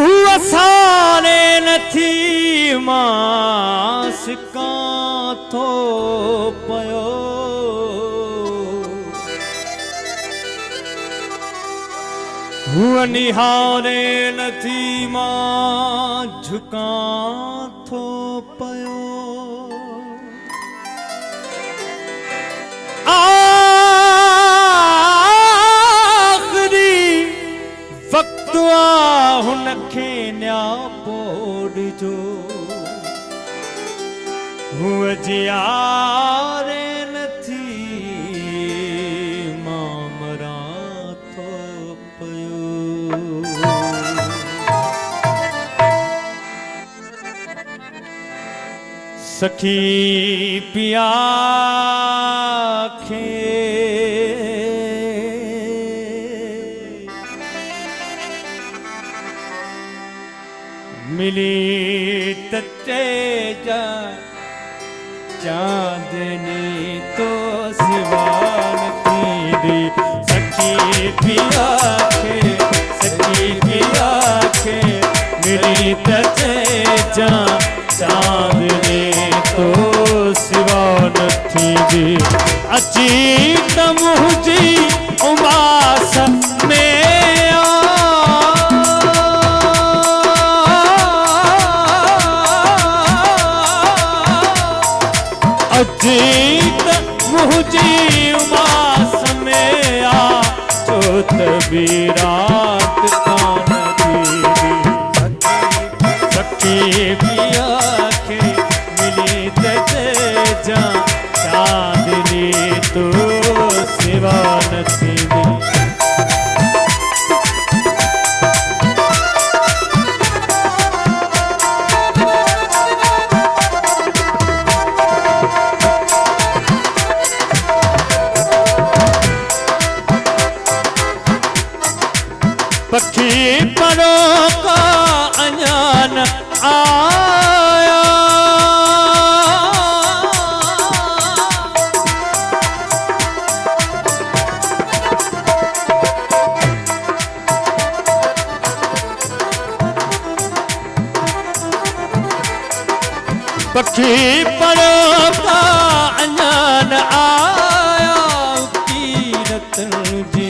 वसाने नथी मास काथो पयो हुआ निहारे नथी मां झुका थो पयो आखिरी वक्त हुनखे न्या पोड़ जो हुआ जियारे नथी मामरा थो पयो सखी पिया खे मिली तेजा चांदनी तो सिवान थी सखी पिया के मिली तेजा चांदनी तो सिवान थी अची तमुजी उमास में अजीत मुझी उमास में आ चोत बीरात कौन दीदी सखी पिया के मिली तेजा चांदनी तो सिवान थी पक्षी परो का अजान आया पक्षी परो का अजान आया कीरत जी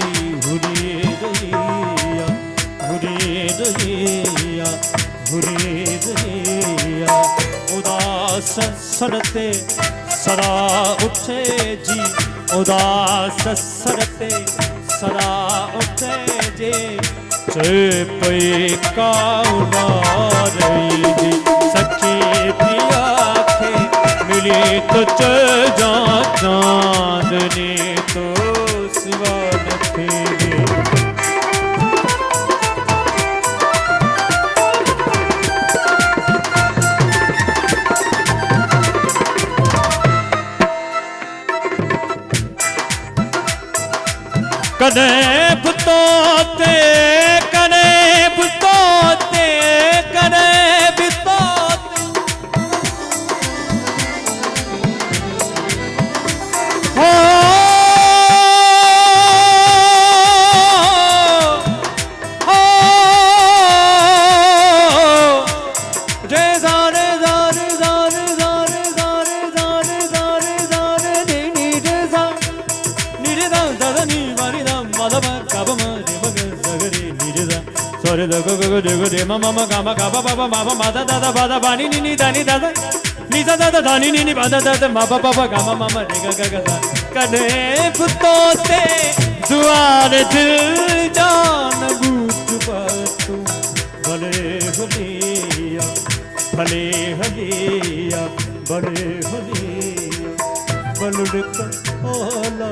हुरी रहिया उदास सरते सरा उठे जी उदास सरते सरा उठे जे पे काउना रही जी सखी पिया के मिली तो जा चांदनी तो सिवान थी कने बुतोते कने बुतोते कने बुतोते हो हो रे जारे जारे जारे जारे जारे जारे जारे जारे नी नी रे जा नी रे जा दादा नी Madama kabama remaga sagari nirida sore da go de mama gama gaba baba mama mada dada bada bani ni dani dada ni dada dani ni bada dada mama baba gama mama rega ga ga kade putote duar dil jaan booth patu भले हलिया बड़े होली बलुड़का ओला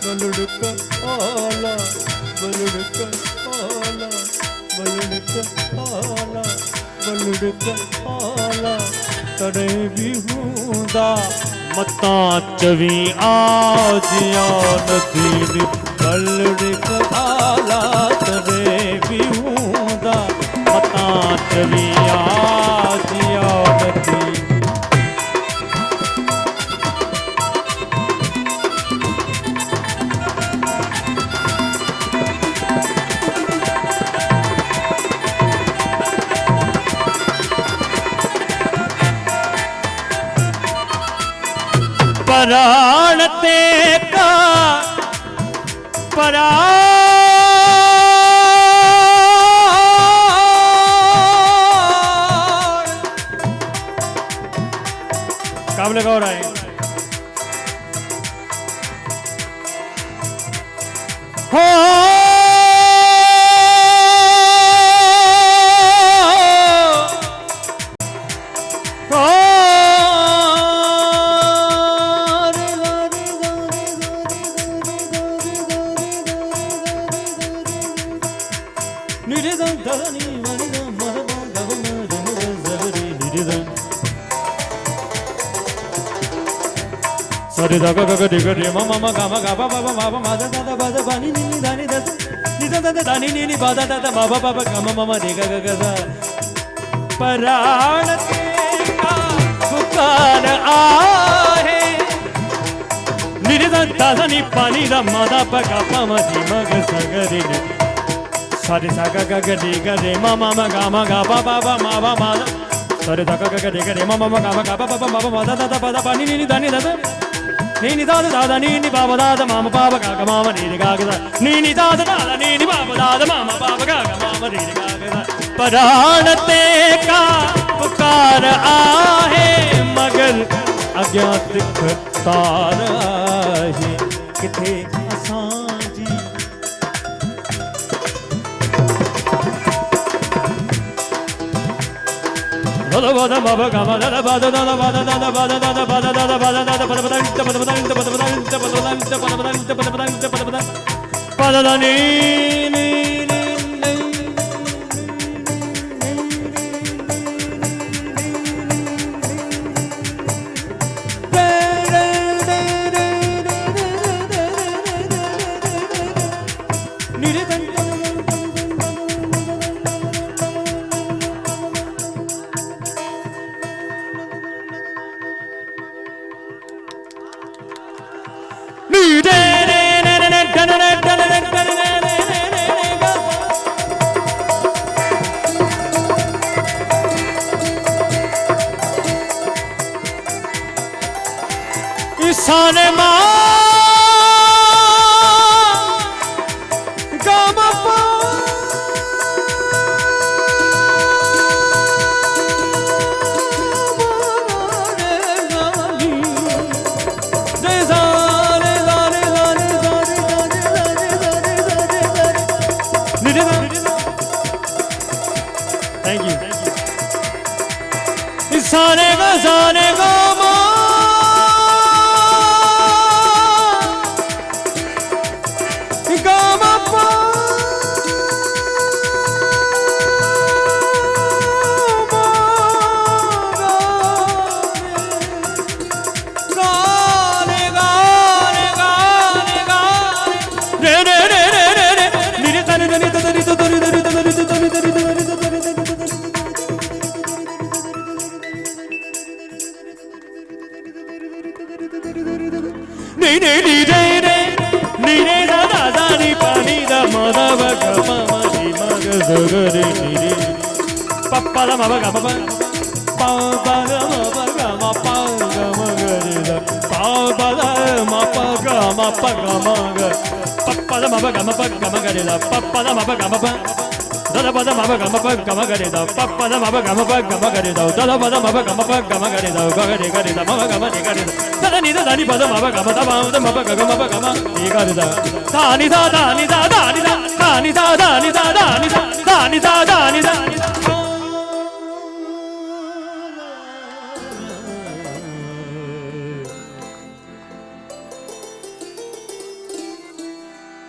बलुड़का ओला बलुड़का ओला बलुड़का ओला बलुड़का ओला तड़े भी हुंदा मता चवी आजिया नदी बलुड़का ओला तड़े भी हुंदा मता चवी आजिया नदी प्राण ते का प्राण काम लगा हो रहा है हो Sari da ga ga di ga di ma ma ga ma ga ba ba ba ma ba ma da da ba da ba ni ni da ni da ni da da ni ni ba da da ba ba ba ba ga ma ma de ga ga ga da प्राण तेरा पुकार आहे निर्दंता धनी पानी दा मादा पगा पमा दी मग सगरी ने सारे सागा गा गा दी गा रे मा मा गा मा गा बा बा बा मा बा मा सारे दा गा गा दी गा रे मा मा गा मा गा बा बा बा मा बा मा दा दा बा दा बा ni ni da ni da ni ni da da da ni ni ba ba da da ma ma ba ba ga ga ma ma ni ni ga ga ni ni da da da ni ni ba ba da da ma ma ba ba ga ga ma ma ni ni ga ga प्राण ते का पुकार आहे मगर अज्ञात तार आहे किथे असांजी दादा बादा बाबा गामा दादा बादा दादा बादा दादा बादा दादा बादा दादा बादा दादा पद पद इंत पद पद इंत पद पद इंत पद पद इंत पद पद इंत पद पद इंत पद पद पद दा नी नी साने माँ गामा पा थैंक यू साने गा Papa la ma ba ga ma ba pa ba la ma ba ga ma pa ga ma ga re da pa ba la ma pa ga ma ga papa la ma ba ga ma pa ga ma ga re da papa la ma ba ga ma pa da da ba da ma ba ga ma pa ga ma ga re da papa la ma ba ga ma pa ga ma ga re da da da ba da ma ba ga ma pa ga ma ga re da ga re da ma ga ma ni ga re da da ni da ni ba da ma ba ga ma da ma ba ga ma pa ga ma ni ga re da da ni da da ni da da ni da da ni da da ni da da ni da da ni da da ni da